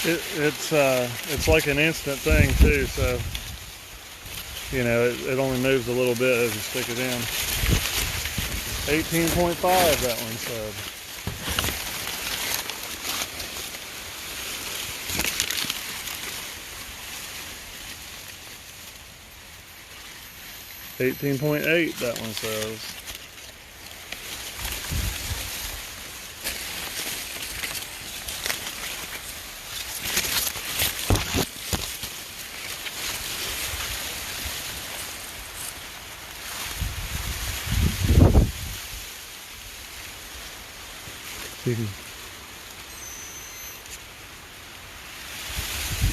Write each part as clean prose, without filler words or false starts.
It's like an instant thing too, so you know it only moves a little bit as you stick it in. 18.5 that one said. $18.8 that one says.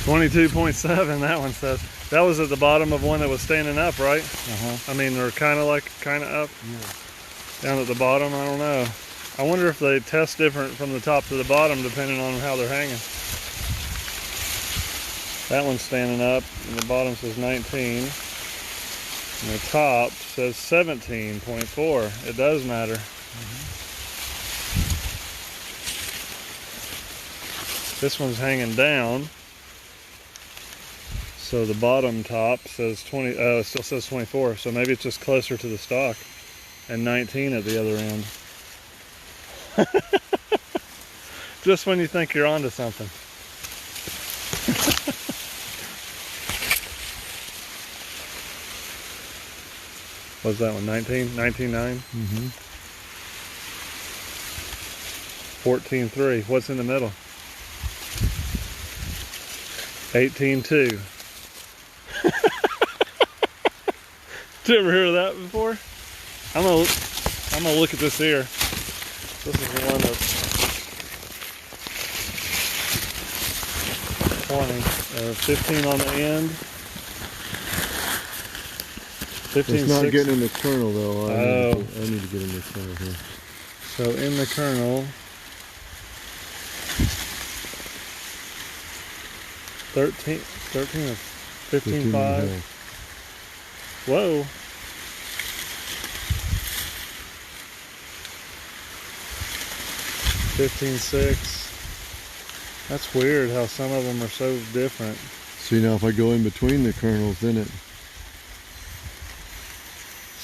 $22.7 that one says. That was at the bottom of one that was standing up, right? I mean, they're kind of up. Yeah. Down at the bottom, I don't know. I wonder if they test different from the top to the bottom depending on how they're hanging. That one's standing up, and the bottom says 19. And the top says 17.4. It does matter. This one's hanging down. So the bottom top says 20, it still says 24, so maybe it's just closer to the stock, and 19 at the other end. Just when you think you're onto something. What's that one, 19? 19.9? 14.3, what's in the middle? 18.2. Did you ever hear of that before? I'm gonna look at this here. This is the one that's 20, 15 on the end. 15. It's not 6. getting in the kernel though. I need to get in the kernel here. So in the kernel, 13 or 15.5. Whoa. $15.6. That's weird how some of them are so different. See, now if I go in between the kernels, then it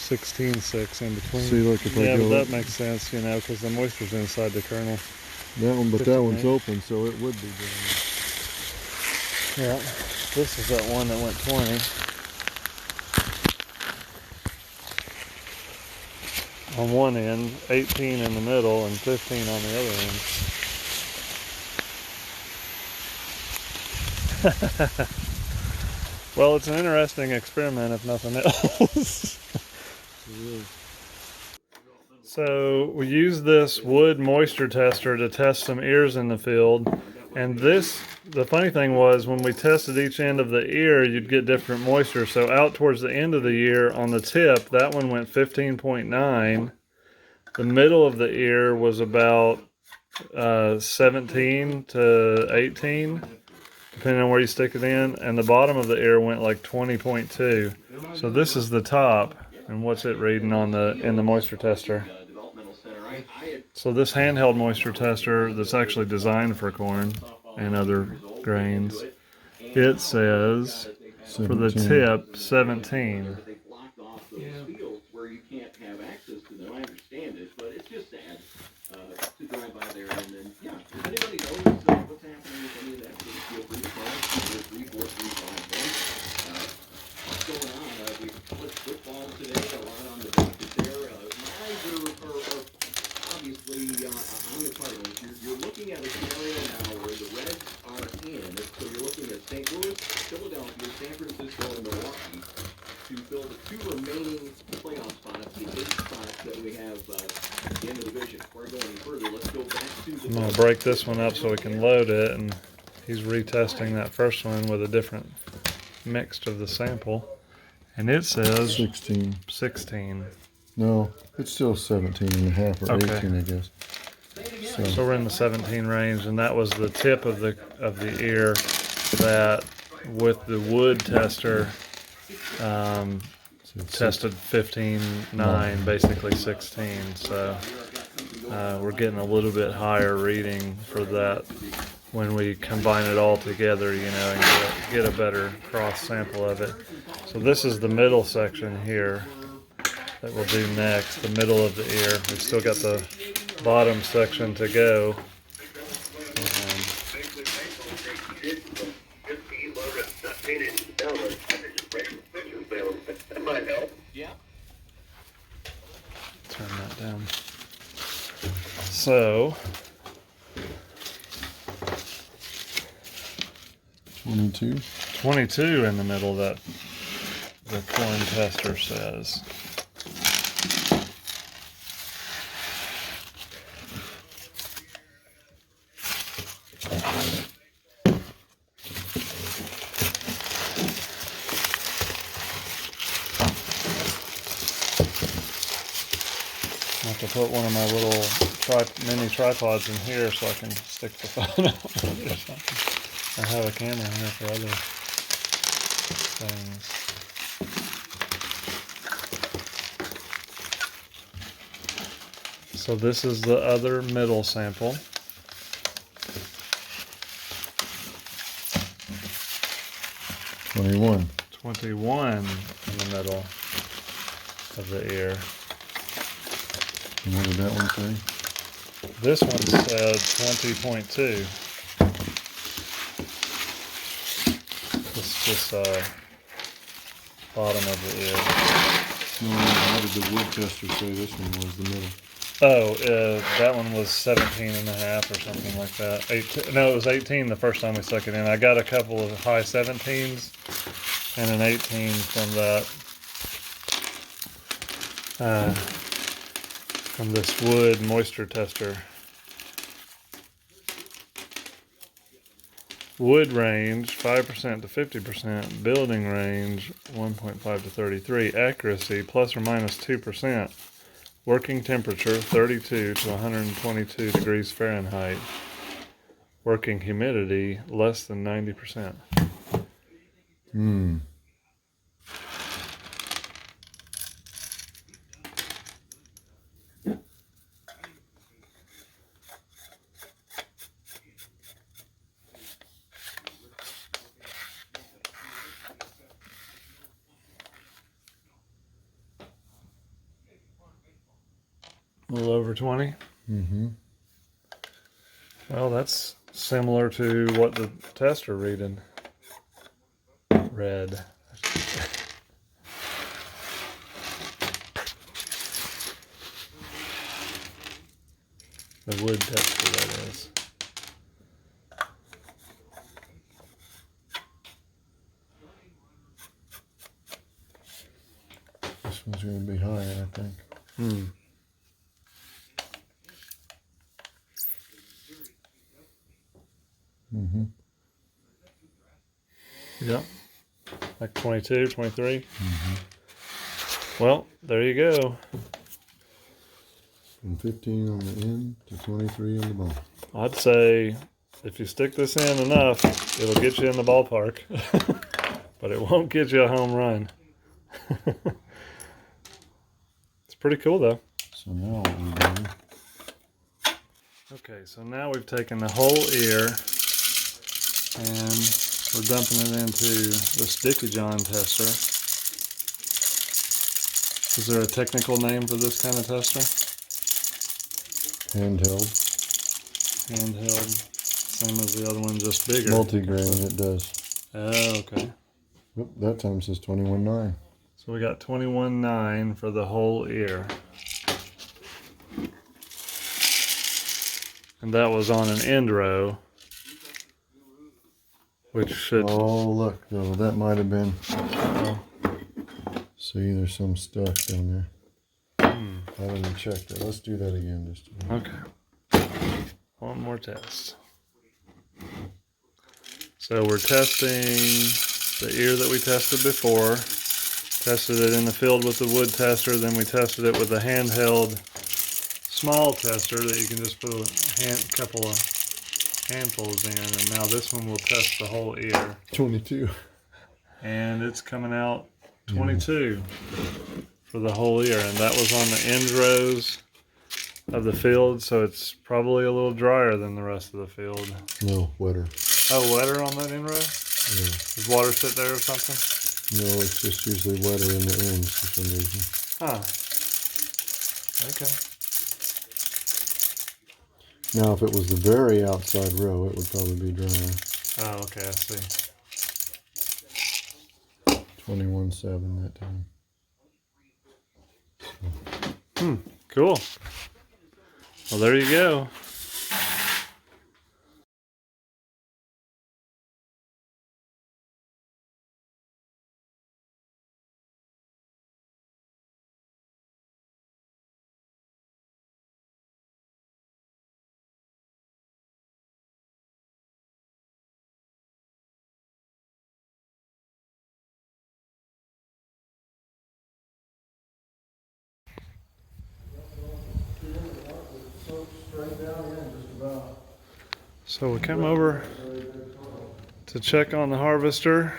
16.6 in between. See, look, if I yeah, go but that makes sense, you know, because the moisture's inside the kernel. That one, but that one's open, so it would be good. Yeah, this is that one that went 20. On one end, 18 in the middle, and 15 on the other end. Well, it's an interesting experiment, if nothing else. So we used this wood moisture tester to test some ears in the field. And the funny thing was, when we tested each end of the ear, you'd get different moisture. So out towards the end of the ear on the tip, that one went 15.9. The middle of the ear was about 17 to 18, depending on where you stick it in. And the bottom of the ear went like 20.2. So this is the top, and what's it reading on in the moisture tester? So this handheld moisture tester that's actually designed for corn and other grains, it says 17. For the tip 17. You're looking at a scenario now where the Reds are in, so you're looking at St. Louis, Philadelphia, San Francisco, and Milwaukee to fill the two remaining playoff spots, the 8 spots that we have in the division. Before I go any further, let's go back to the... I'm going to break this one up so we can load it, and he's retesting that first one with a different mix of the sample, and it says 16. No, it's still 17 and a half or 18, I guess. So we're in the 17 range, and that was the tip of the ear that with the wood tester tested 15.9, basically 16. So we're getting a little bit higher reading for that when we combine it all together, you know, and get a better cross sample of it. So this is the middle section here that we'll do next, the middle of the ear. We've still got the bottom section to go. Turn that down. So 22. 22 in the middle, that the corn tester says. I have to put one of my little mini tripods in here so I can stick the phone up or something. I have a camera here for other things. So this is the other middle sample. $21. 21 in the middle of the ear. And what did that one say? This one said 20.2. This bottom of the ear. No, how did the wood tester say this one was the middle? Oh, that one was 17 and a half or something like that. 18, no, it was 18 the first time we stuck it in. I got a couple of high 17s and an 18 from that, from this wood moisture tester. Wood range 5% to 50%. Building range 1.5 to 33. Accuracy plus or minus 2%. Working temperature 32 to 122 degrees Fahrenheit. Working humidity less than 90%. A little over 20. Mm-hmm. Well, that's similar to what the tester read. The wood tester, that is. This one's going to be higher, I think. Mm-hmm. Yep. Like 22, 23. Well, there you go. From 15 on the end to 23 on the bottom. I'd say if you stick this in enough, it'll get you in the ballpark. But it won't get you a home run. It's pretty cool though. So now what we're doing, Okay, so now we've taken the whole ear and we're dumping it into this Dickie John tester. Is there a technical name for this kind of tester? handheld, Handheld, same as the other one, just bigger. multi-grain, it does. Oh, okay. Oop, that time says 21.9. So we got 21.9 for the whole ear. And that was on an end row, which should... Oh, look, though, that might have been. See, there's some stuff down there. I haven't even checked it. Let's do that again just a minute. Okay. One more test. So we're testing the ear that we tested before. Tested it in the field with the wood tester. Then we tested it with a handheld small tester that you can just put a couple of handfuls in. And now this one will test the whole ear. 22. And it's coming out 22 for the whole ear. And that was on the end rows of the field, so it's probably a little drier than the rest of the field. No, wetter. Oh, wetter on that end row? Yeah. Does water sit there or something? No, it's just usually wetter in the ends for some reason. Huh. Okay. Now, if it was the very outside row, it would probably be drier. Oh, okay, I see. 21.7 that time. Cool. Well, there you go. So we came over to check on the harvester.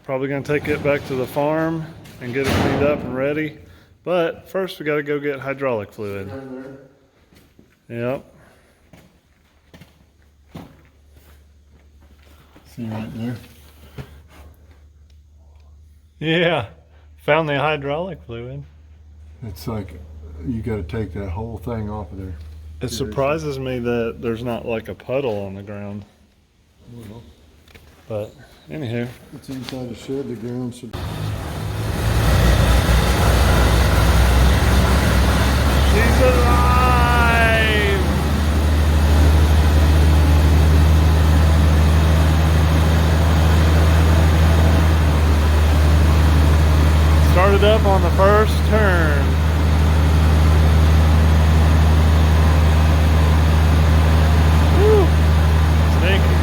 Probably gonna take it back to the farm and get it cleaned up and ready. But first we gotta go get hydraulic fluid. Yep. See right there? Yeah. Found the hydraulic fluid. It's like you got to take that whole thing off of there. It surprises me that there's not like a puddle on the ground. But anywho. It's inside the shed. The ground should. She's alive! Started up on the first turn. Woo! Stinky.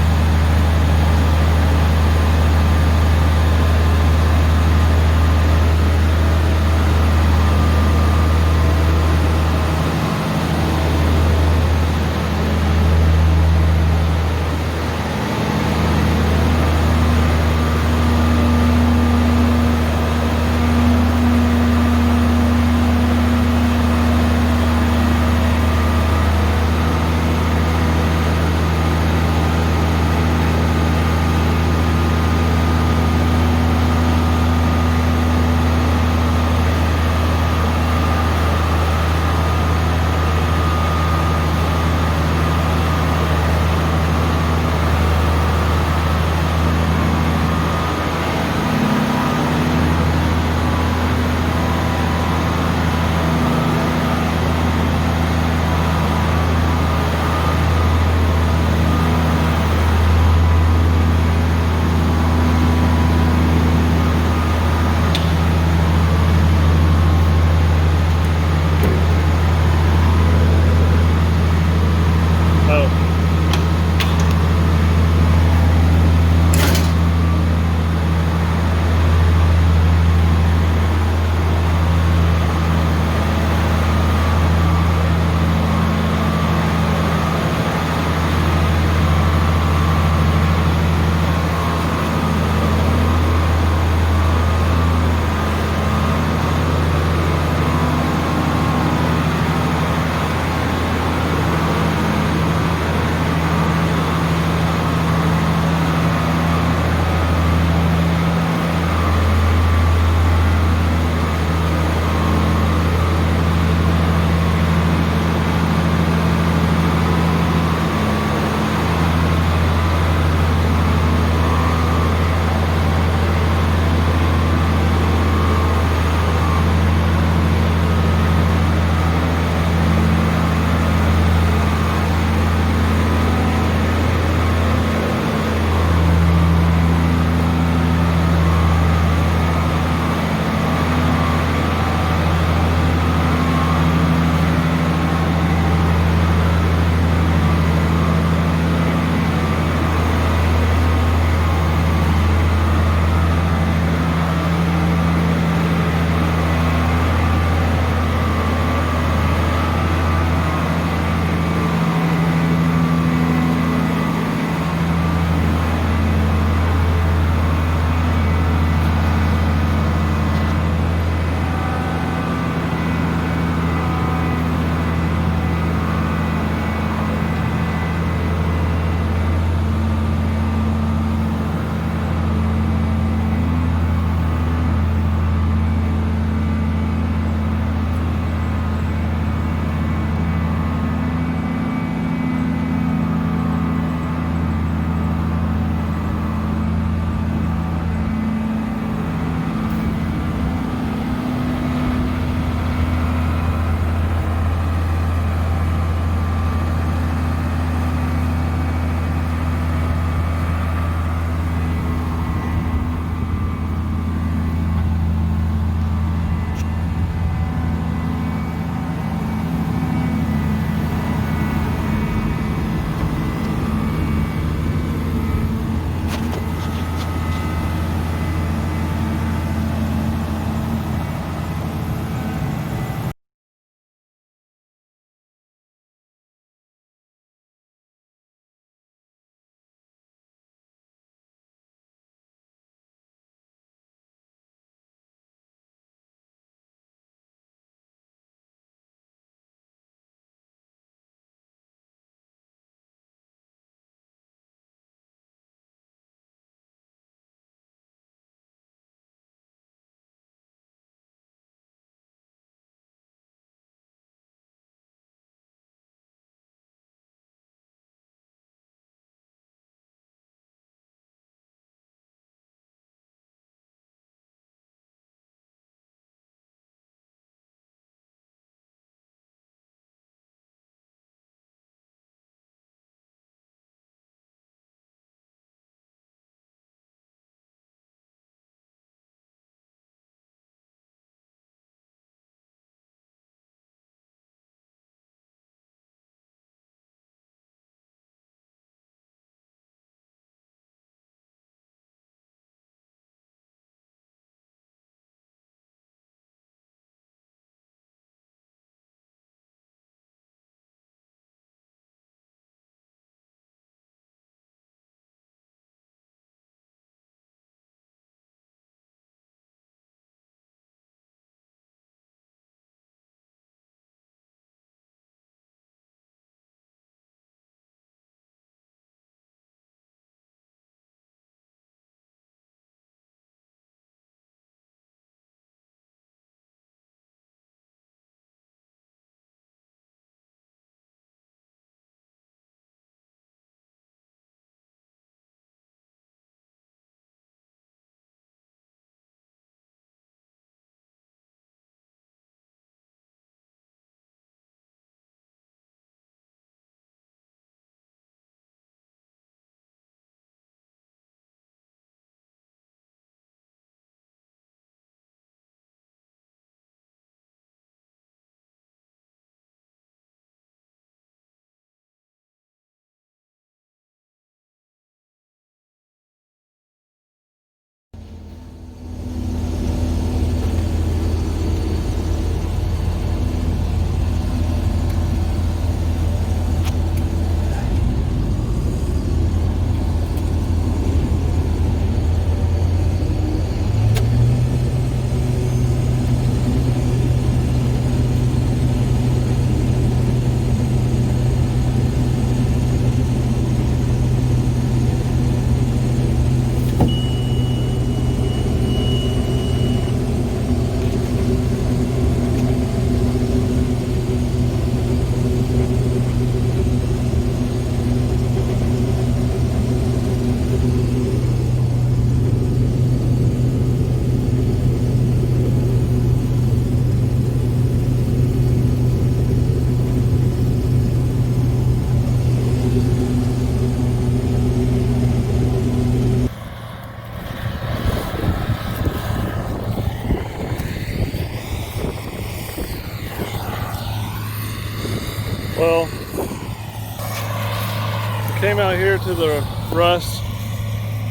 to the Russ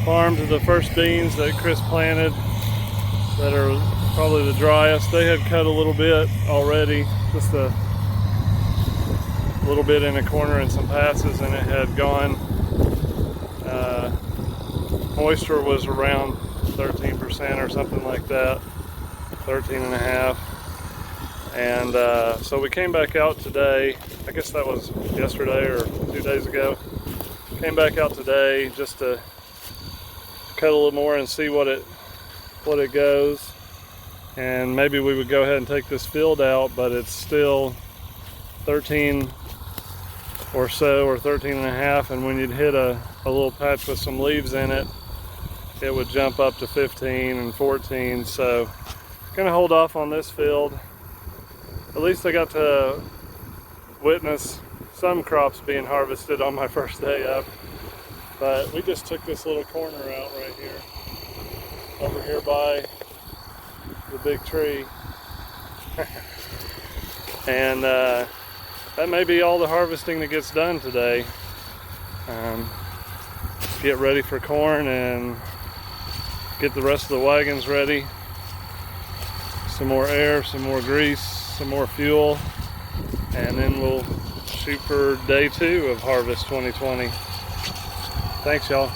farm, to the first beans that Chris planted that are probably the driest. They had cut a little bit already, just a little bit in a corner and some passes, and it had gone. Moisture was around 13% or something like that, 13.5. And so we came back out today. I guess that was yesterday or 2 days ago. Came back out today just to cut a little more and see what it goes. And maybe we would go ahead and take this field out, but it's still 13 or so, or 13.5, and when you'd hit a little patch with some leaves in it, it would jump up to 15 and 14. So gonna hold off on this field. At least I got to witness some crops being harvested on my first day up. But we just took this little corner out right here, over here by the big tree. And that may be all the harvesting that gets done today. Get ready for corn and get the rest of the wagons ready. Some more air, some more grease, some more fuel, and then we'll shoot for day 2 of Harvest 2020. Thanks, y'all.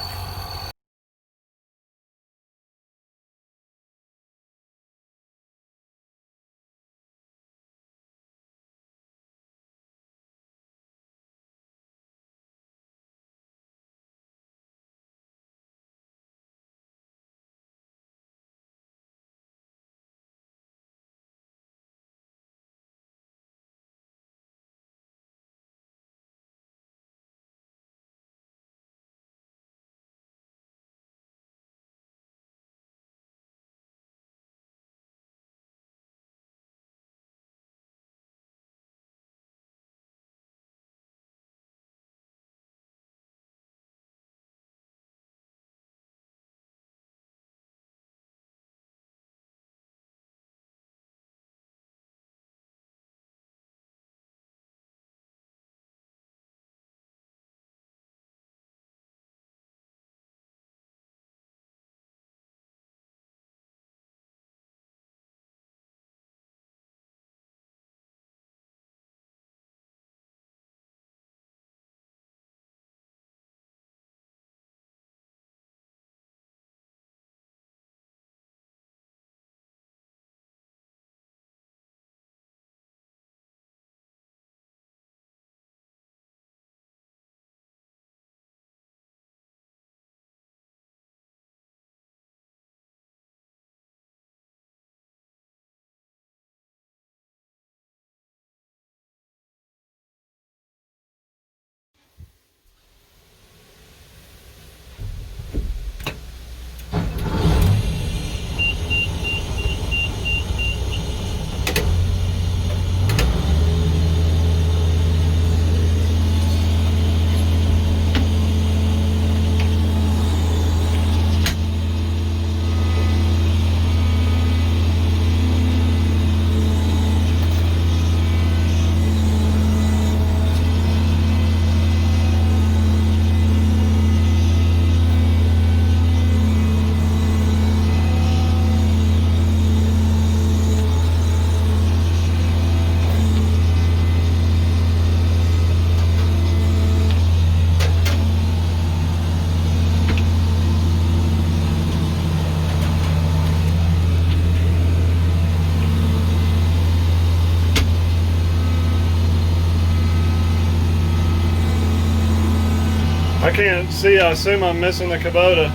I can't see, I assume I'm missing the Kubota.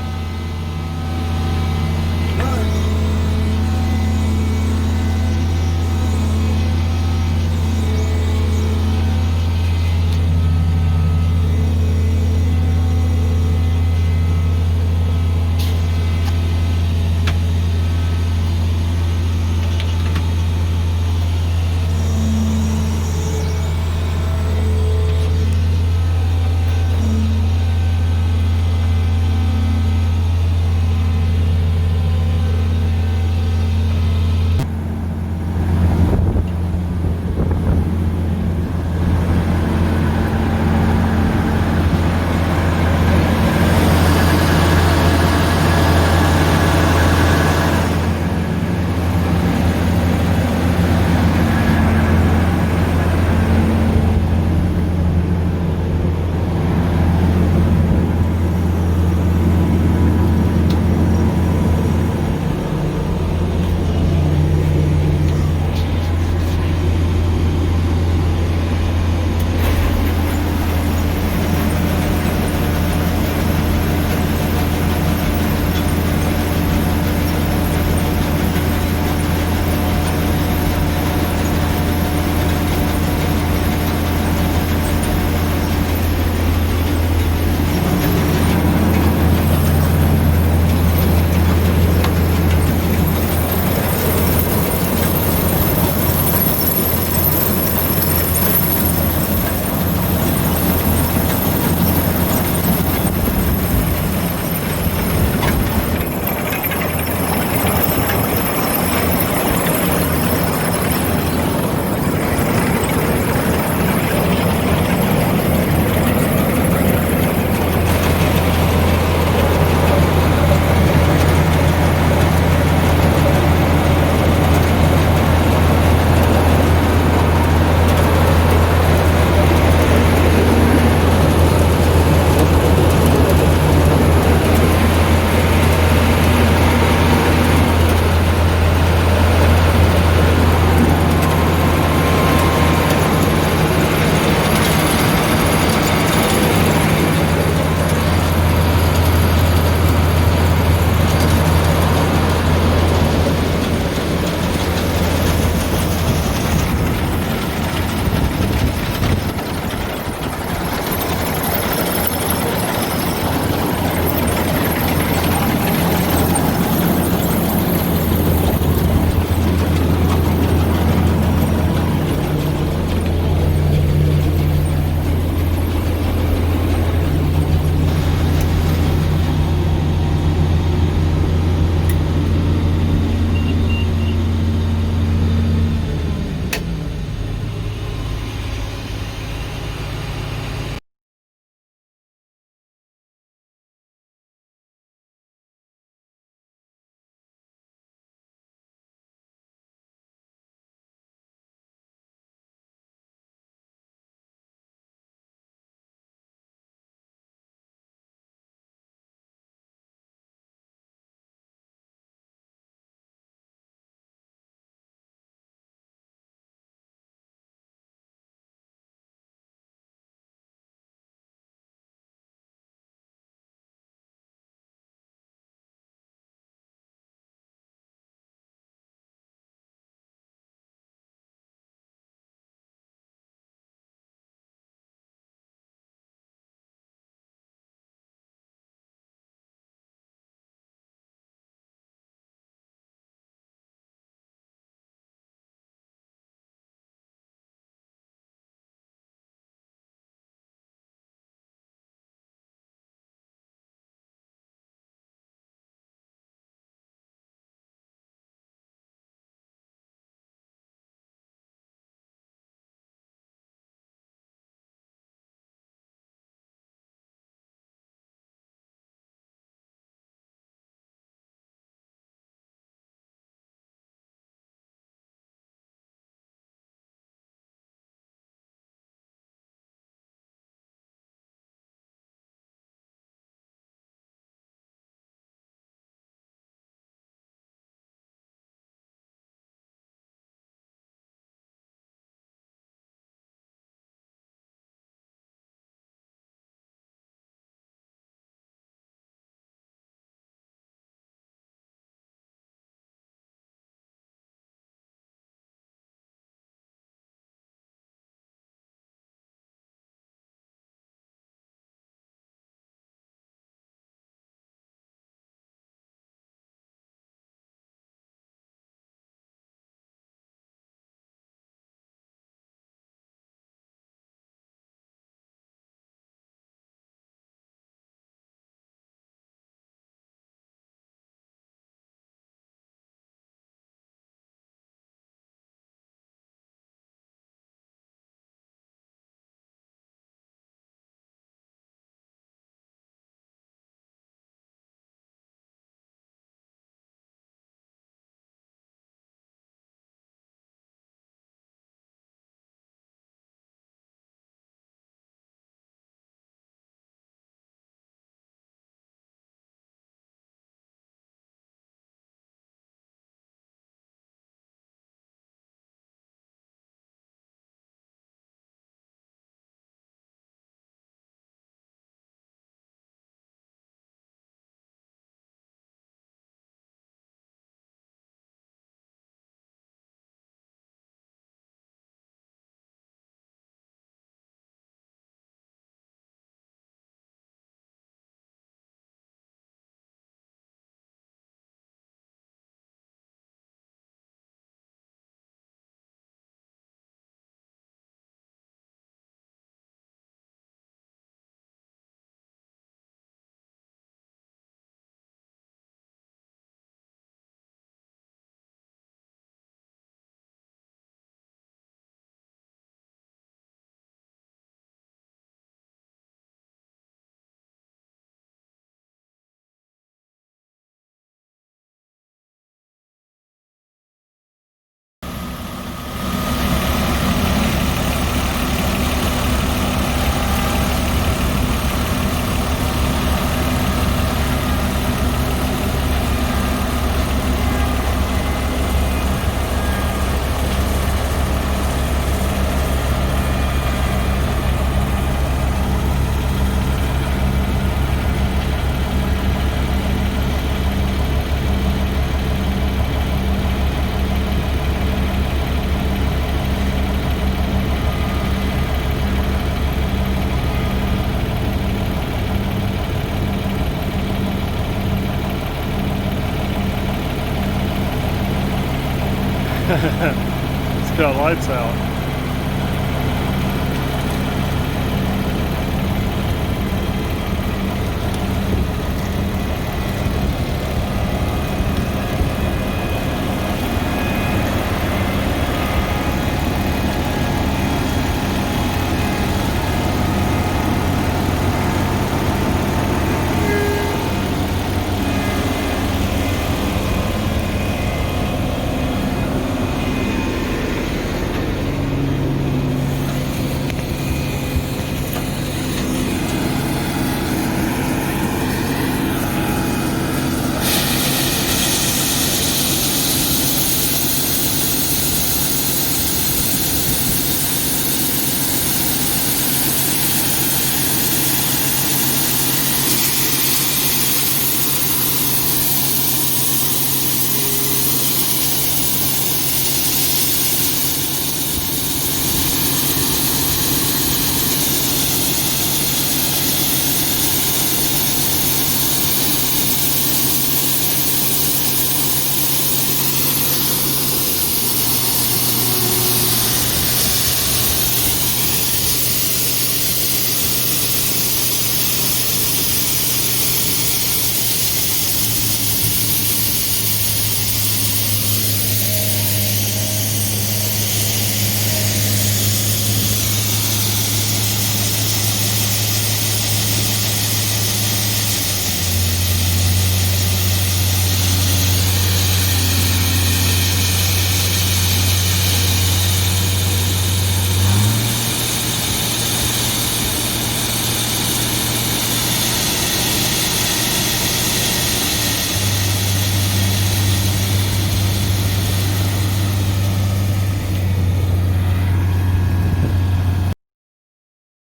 It's got lights out.